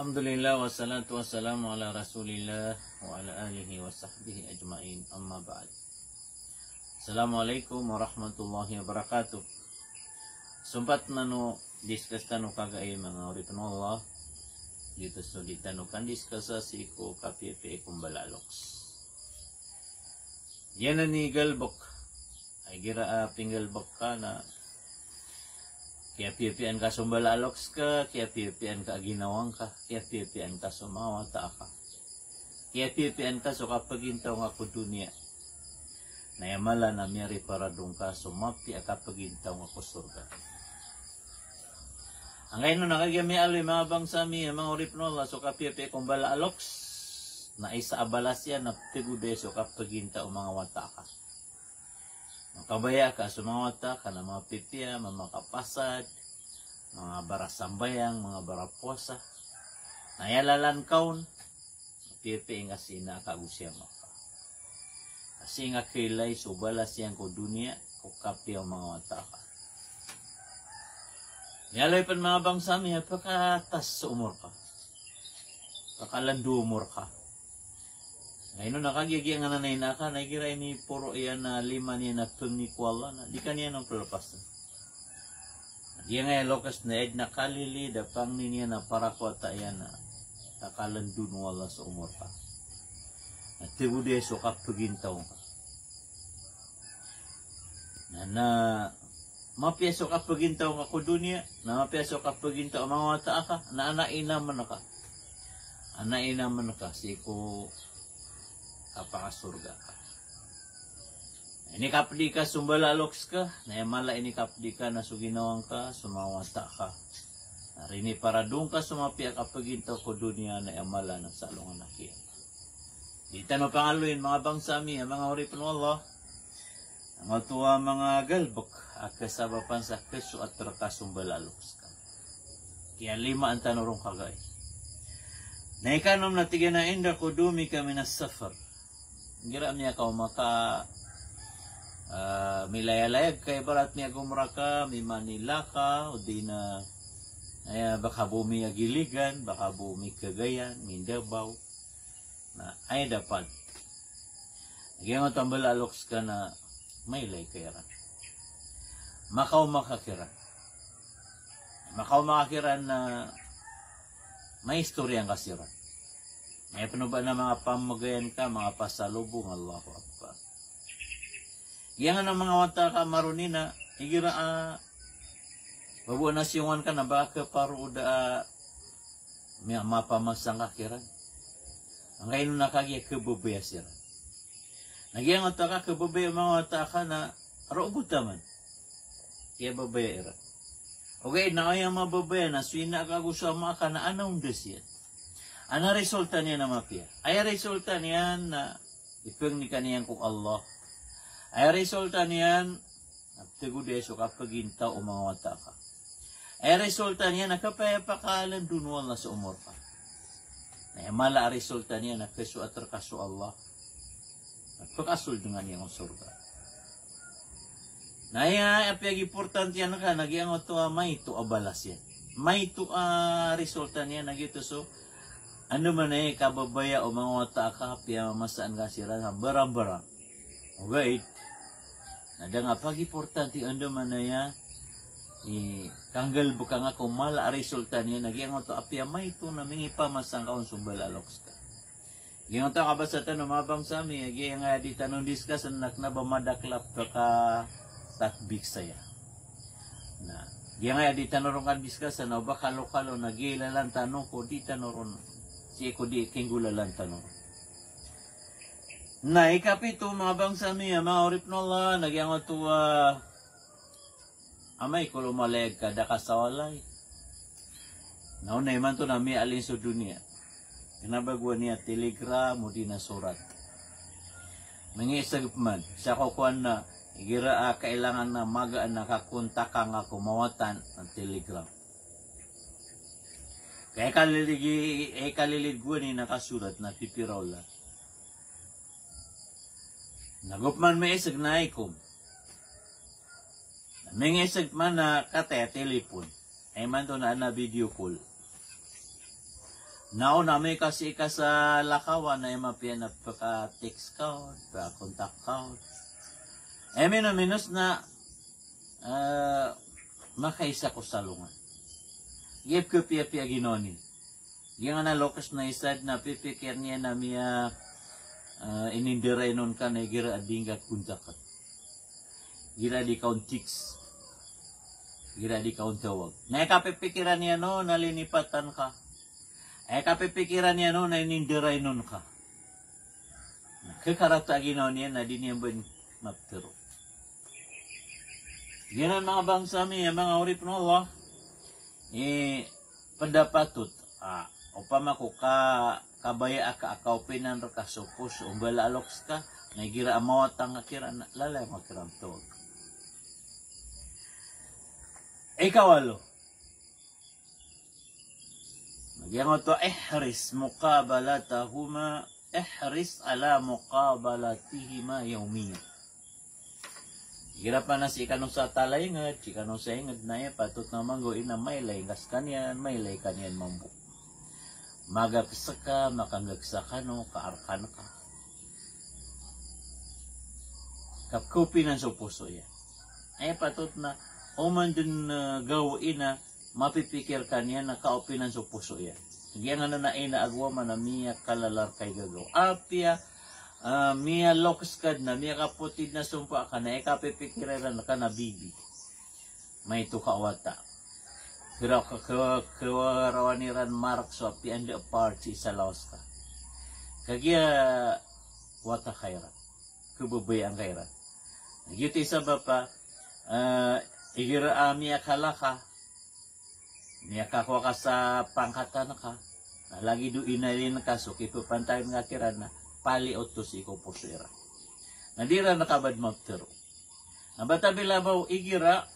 Alhamdulillah wassalatu wassalamu ala rasulillah wa ala alihi wa sahbihi ajma'in, amma ba'd. Assalamualaikum warahmatullahi wabarakatuh. Sumpat manu diskus tanu kagay mga uripan Allah dito so ditanukan diskusasi ko KPP kumbalaloks. Yan na ni galbok ay gira pinggalbok ka na kaya pipian ka sumbalaloks ka, kaya pipian ka ginawang ka, kaya pipian ka sumawata ka. Kaya pipian ka so kapagintaw nga ko dunia. Nayamala na miyari para doon ka sumapi kapagintaw nga ko surga. Ang ngayon na nakagami aloy mga bangsami, mga uripnola, so kapipi kong balaloks, na isa abalas yan na tigude so kapagintaw mga wata ka. Makabaya ka, sumawata ka na mga pipia, mga kapasad, mga barasambayang, mga barapuasa. Nayalalan kaun, pipi nga sina kausya mo. Kasi nga kilay, subalas yan ko dunia, kukapi ang mga wata ka. Niyaloy pan mga bangsami, pagkatas sa umur ka. Pagkalandu umur ka. Ngayon nakagigi nga nanay na ka, nagiray ni puro iyan na lima niya na tum ni Kuala na, di ka niya nang palapas na. Diyan nga lokas na ed na kalili, dapang niya na para ko at ayan na nakalandun wala sa umur ka. At tibude so kapagintaw ka. Na mapiaso kapagintaw ka ko dunia, na mapiaso kapagintaw mga wata ka, na anaina man ka. Anaina man ka, siko kapakasurga ka. Ini kapdi ka sumbalaloks ka, nayamala ini kapdi ka na suginawang ka, sumawata ka. Narini para doon ka sumapia kapagintaw ko dunia na yamala na salungan na kiya. Di tanong pangaluin mga bangsami, mga huripin Allah, ang tuwa mga galbok, akasabapan sa keso at rakasumbaloks ka. Kaya lima ang tanurong kagay. Naikanom na tiga na inda ko dumi kami na safar. Gira niya ka maka milayalayag kay barat niya gumraka, may Manila ka, o di na baka bumi agiligan, baka bumi Cagayan, Mindanao, na ay dapat. Nagyang ang tambalaloks ka na may lay kayaran. Makaw makakiran. Makaw makakiran na may istorya ang kasiran. May panuba na mga pamagayan ka, mga pasalubong, Allahu Akbar. Yan nga ng mga wata ka marunina, igira babuan na siyungan ka na baka paruda may mapamasang kakiran. Ang ngayon nakagya kabubaya siya. Nagyang wata ka kabubaya mga wata ka na robuta man. Kaya babaya ira. Okay, na kaya mababaya na suina ka gusama ka na anong desyan. Ano resulta niya na mapia? Ay resulta niyan na ipeng ni kaniyan kung Allah. Ay resulta niyan nagtigude so kapagintaw o mga wata ka. Ay resulta niyan nakapayapakalan dun wala sa umur ka. Ay mala resulta niyan nagkaso at rakaso Allah. Nagpakasul dengan niya ang surga. Naya apyag importante yan ka nagyang to may to abalas yan. May to resulta niya nagito so ano man eh, kababaya o mga wata ka, piya masaan ka sila sa barang-barang. Okay. Nada nga, pag-importante, ano man na ya, kanggal buka nga kung mala resulta niya, nagyang ito, apya may ito na mingi pa masang kaon sumbalaloks ka. Yung ito, kabasatan, umabang sa amin, nagyang nga di tanong discuss, anak na ba madaklap ka tatbik saya. Na, yung nga di tanong kan discuss, ano ba kalo-kalo, nagilalan tanong ko, di tanong si ko di kinggulalan tanong. Na ikapito mga bangsami, mga oripnola, nagyang tuwa amay ko lumaleg kada kasawalay. Naunay man to na may alin sa dunia. Kinabagwa niya telegram o di na surat. Mangisag man, siya kukuan na, igira kailangan na magaan nakakunta ka nga kumawatan ang telegram. Kaya kalilig ko ni nakasulat na pipiraw lang. Nagupman may isag na ikom. May isag man na kate telepon. Ay man to na video call. Nauna may kasi ka sa lakawan na mapia na pagka-text count, pagka-contact count. Minus na makaisa ko sa lungan. Gip ko pia ginonin. Yung na lokas na isad na pipikir niya na miya inindiray nun ka na gira ading ka kuntakat. Gira di kaun tiks. Gira di kaun tawag. Na kapipikiran niya no, nalinipatan ka. Kapipikiran niya no, na inindiray nun ka. Kakarata ginaw niya na di niya ba maptero. Ginan mga bangsa mi, mga urip no Allah. Pendapatot. Upama ko kabaya ka akaupinan ra ka supos umbala aloks ka nagira amawatang akira lalay makiram tuwag. Ikawalo. Nagyango to ihris muqabalatahuma ihris ala muqabalatihima yawmiyan. Gira pa na si kanong sa talayngad, si kanong sa ingad na patot na manggoin na may laygas kanyan, may lay kanyan mambu. Magagsa ka, makagagsa ka no, kaarkan ka. Kapkupi ng supuso yan. Patot na, uman din gawin na, mapipikir ka niya na kaupi ng supuso yan. Nagyan nga na inaagwa man na miya kalalar kay gagaw. Apya, miya lokskad na, miya kaputid na sumpa ka na, kapipikiran ka na bibi. May tukawata. Pero kawarawaniran mark so api and apart si Salaos ka. Kagya wata kairat. Kububay ang kairat. Nagyuti sa bapa, igira miya kalaka, miya kakwa ka sa pangkatan ka, lagi do inalin ka, so kipupantay nga kiran na, pali otos iko pusira. Nadira nakabad magtero. Nabatabi labaw igira,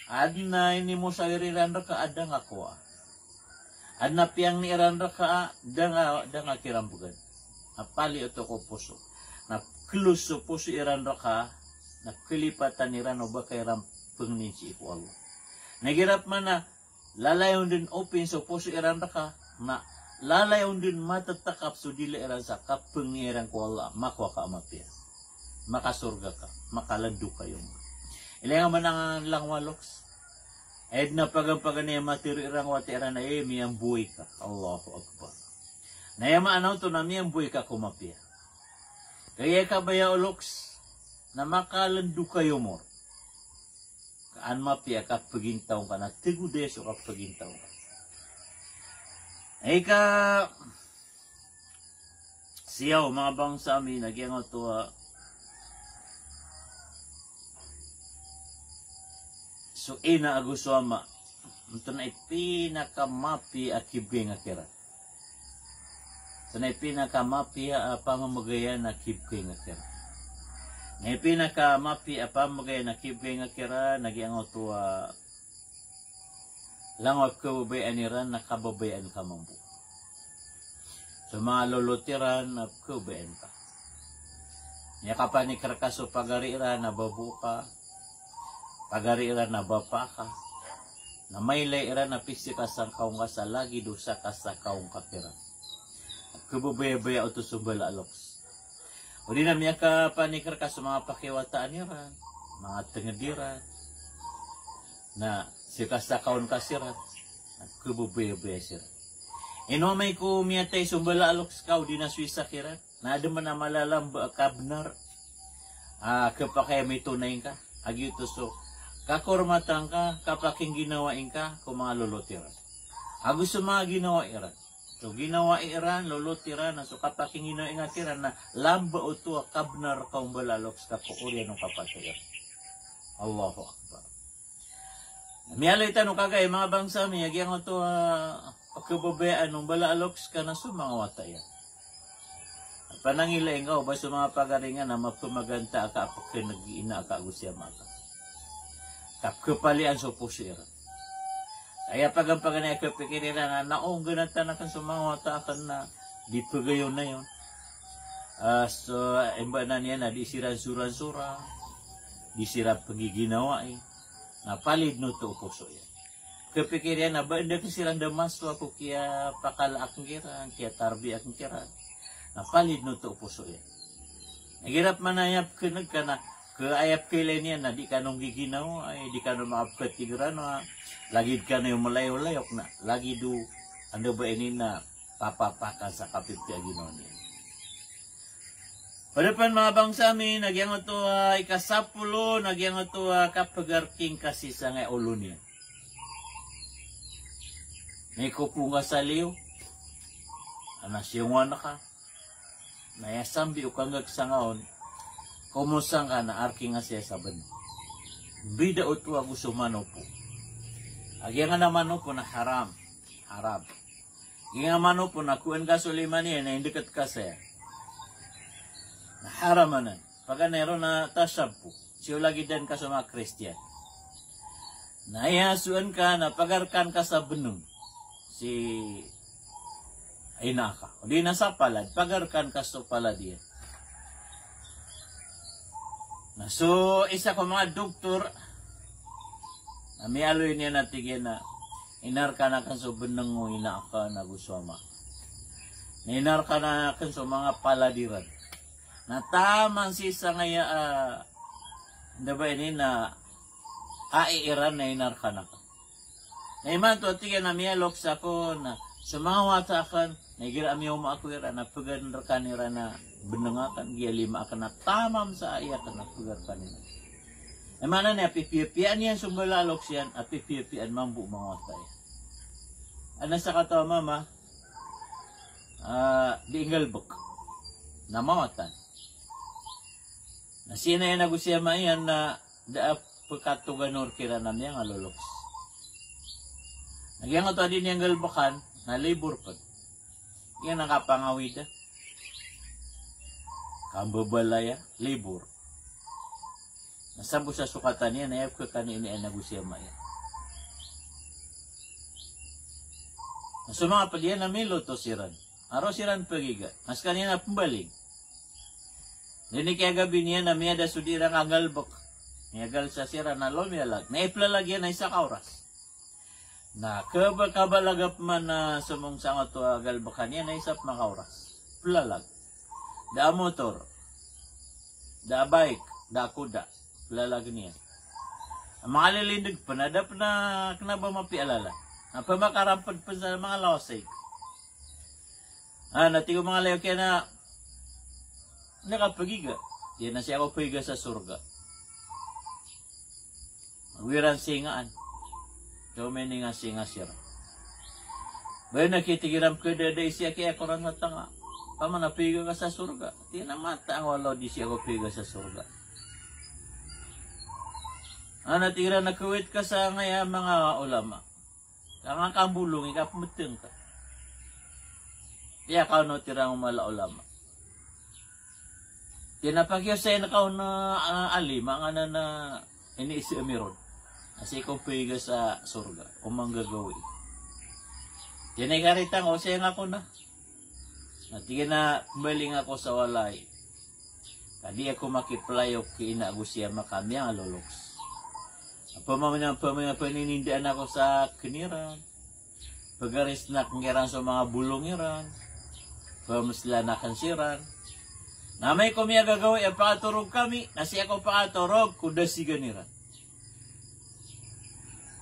adna ini mo sa iriran ka adang ako. Adna piyang ni iran ka danga kirambugan. Napali ito ko puso. Na kluso puso iran ka na kilipatan iran o ba kay rampeng ni si Allah. Nagirap man na lalayon din open so puso iran ka na lalayon din matatakap so dili iran sa kapeng ni iran ko Allah makwa ka amapya. Makasurga ka, makalandu kayo. Ilang man ang langwaloks. Na pagampagan niya matiri irang watira na miyang buhay ka. Allahu Akbar. Nayamaan to na miyang buhay ka kumapia. Kaya kabaya uloks na makalandu kayo mo. Kaan mapia ka pagintaw ka na tigudeso ka pagintaw ka. Siyaw mga bangsa amin nagyang to so ina aguswama ito na ipinakamapi akibing akira. Ito na ipinakamapi pamamagayan akibing akira. Na ipinakamapi pamamagayan akibing akira nagyang ito langwag kababayan niran nakababayan ka mambu. So mga lolotiran kababayan ka. Niya kapanikar ka so pagariran nababu ka. Pagari ira na bapa ka, na maylay ira na pisi ka sa kaong ka sa lagi dosa ka sa kaong kapira. Kububaya-baya o to sumbala aloks. O di na miya ka panikar ka sa mga pakiwataan nira, mga tengediran, na sika sa kaong kasirat, at kububaya-baya sira. May ko miya tayo sumbala aloks ka, o di na suisa kirat, na ado man na malalamba kabnar, kapakaya may tunay ka, agyuto so, kakurmatan ka, kapaking ginawain ka, kung mga lolotiran. Gusto mga ginawa iran. So, ginawa iran, lolotiran, so kapaking ginawain nga tiran na lamba o tuwa kabnar kaong balaloks kapukurian ng kapatiran. Allahu Akbar. Miyaloy tanong kagay, mga bangsa, miyagyang o to pagkababayaan ng balaloks ka na sumangawatayan. Panangilay nga, ba sa mga pagaringan na mapumaganta ka apakay nag-iina ka agusya mata. Kapkapalian sa pusira. Kaya pagampagan na ikapikirin na naong ganatan na kan sumangawata kan na di pagayon na yun. So, imba na niya na di sira sura-sura, di sira pagiginawa napalid no to puso yan. kepikiran na ba hindi ko silang damaswa ko kaya pakala akong kiran, kaya tarbi akong kiran. Napalid no to puso yan. Nagirap manayap ka na, kaayap kailan yan na di ka nung giginaw, ay di ka nung makapatigiran na, lagid ka na yung malayo-layok na, lagi do, ano ba ini na papapakan sa kapitya ginaw niya. Padapan mga bangsa amin, nagyang ito ikasapulo, nagyang ito kapagarking kasi sa nga ulo niya. May kukunga sa liw, anasiyungan na ka, nayasambi o kangag sa ngaon, kumusang ka na arking nga siya sa bano. Bida o ito gusto manopo. Agyan nga naman po na haram, harab. Agyan nga manopo na kuwan ka suliman niya na hindi kat kasi. Na haramanan. Pagka nero na tasab po, siya lagi din ka sa mga Christian. Nayasuan ka na pagarkan ka sa benung. Si Ainaka. O di na sa palad, pagarkan ka sa palad yan. So, isa ko mga doktor, na may aloy niya natigyan na inarka na kan sa benung mo inaka na gusama. Na inarka na kan sa mga paladiran. Na tamang si sa ngaya, ba ini na aiiran na inarka na ka. Na iman to tigyan na miyalok sa ko na sa mga watakan, nagira amiyo mo ako ira na pagandar kanira na benengakan, gia lima akan na tamam sa ayakan na pagar kanira. E mana na apipipian yan sumbalalok siyan, apipipian mambu mga watay. Ano sa katawa mama, di ingalbuk, na mawatan. Na sina yan nagusya mayan na daap pagkatuganor kira na miya nga loloks. Nagyang ito din yung galbakan, na labor pa. Yan ang kapangawida. Kambabalaya, labor. Nasabo sa sukatan yan, ayap ka kanina ay nagusya maya. Sa mga padiyan na milo to siran. Araw siran pagiga. Mas kanina pumbaling. Dini kaya gabi niya na miya da sudirang agalbak. Miyagal sa siran na lomialag. Naiplalag yan ay sa kauras. Na kabalagap man na sumong sangat to galbakan yan ay isap makauras. Plalag. Da motor. Da bike. Da kuda. Plalag niya. Ang mga lilindig pa nadap na kanaba mapialala. Na pamakarampad pa sa mga lawasay. Natigo mga layo kaya na nakapagiga. Yan na siya ako pagiga sa surga. Magwiran singaan. Domini nga singa sira. Bayo nakitigiram ko dada siya kaya koran na tanga. Pama napiga ka sa surga. Di na mata ang walaw di siya ko piga sa surga. Natira na kuwit ka sa ngaya mga ulama. Kang kang bulong, ikapumutin ka. Kaya ka no tirang mala ulama. Tinapagyo sa na ka na alima nga na iniisi amiron. Kasi kung piga sa surga, umang gagawin. Tinagaritang o siya nga ko na. Natigyan na baling ako sa walay. Kadi ako makiplayok kiinago siya makami ang aloloks. Pamamanya paninindaan ako sa kiniran. Pagaris na kangiran sa mga bulongiran. Pamasla na kansiran. Na may kumiya gagawin, pakaturog kami. Nasi ako pakaturog, kuda si ganiran.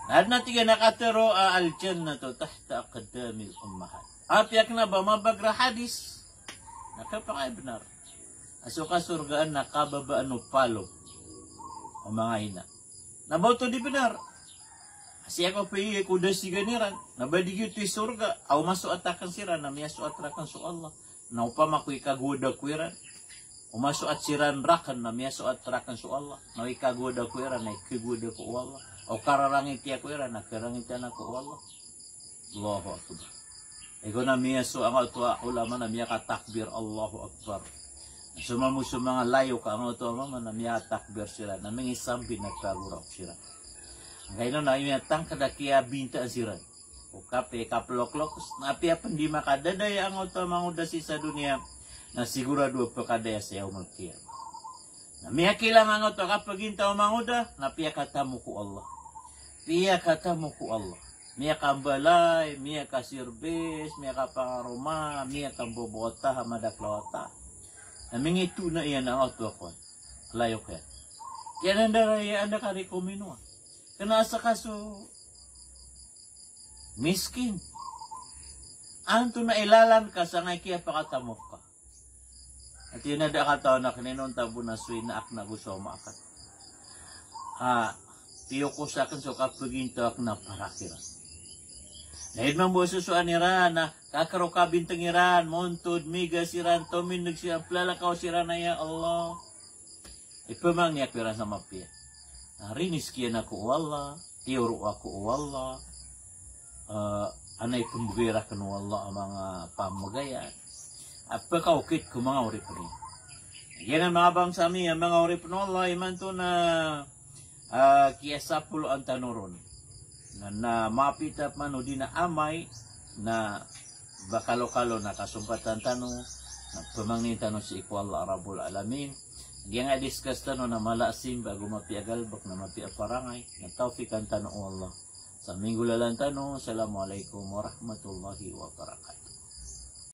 At natiga nakatero aljan na to tahta akadamil ummahat. Apiak na ba mabagra hadis? Nakapakay benar. Aso ka surgaan nakababaan o palo o mga hina. Naboto di benar. Asi ako piye kuda si ganiran. Nabadigyo ti surga. Aw maso atakan sira na miyaso atrakan su Allah. Naupamakoy kagoda kuiran. Umaso at siran rakan na miyaso atrakan su Allah. Nawi kagoda kuiran na ikagoda ku Allah. O kararangit ya kuiran na karangit na ku Allah. Allahu Akbar. Ego na miyaso ang atua ulama na miya katakbir Allahu Akbar. Sumamu sa mga layo ka ang atua mama na miya katakbir sila. Na mingisambi na kagurok sila. Ngayon na yung tang kadakia binta asiran. O kape kaploklok na pia pendi makadaday ang atua mangudasi sa dunia na sigurado pakadaya sa yaumul qiyamah. Na miya kilang ang atua kapag intaw manguda na pia katamu ku Allah. Pia katamu ku Allah. miya ka balay, miya ka sirbis, miya ka pangaruma, miya ka bobota, hamadaklawata. Naming ito na iyan ang outwakon. Layo kaya. Kaya anda ka rekomino. Kanasa kaso, miskin. Anto na ilalan ka sa ngay kaya pakatamok ka. At yun na kataon na kaninon tabo na suy na ak na gusto maakat. Tiyo ko sa akin so kapaginto ak na parakiran. Dahil mang buso suan iran na kakaro ka bintang iran, montod, migas iran, tominog siya, plalakaw siya na ya Allah. Ipamang niya kira sa mapia. Rinis kiyan ako wala, tiyoro ako wala, anay pumbugira ka no wala ang mga pamagayan. At pagkaukit ko mga urip rin. Yan ang mga bangsa mi, ang mga urip no Allah, iman to na kiyasapulo ang tanoron. Na mapitap man o di na amay na bakalo-kalo na kasumpatan tanong na pamangnin tanong si Ikwal Arabul Alamin. Di nga discuss tanong na malasim bago mapiagalbak na mapiaparangay na taufikan tanong Allah. Sa minggu lalang tanong, Assalamualaikum warahmatullahi wabarakatuh.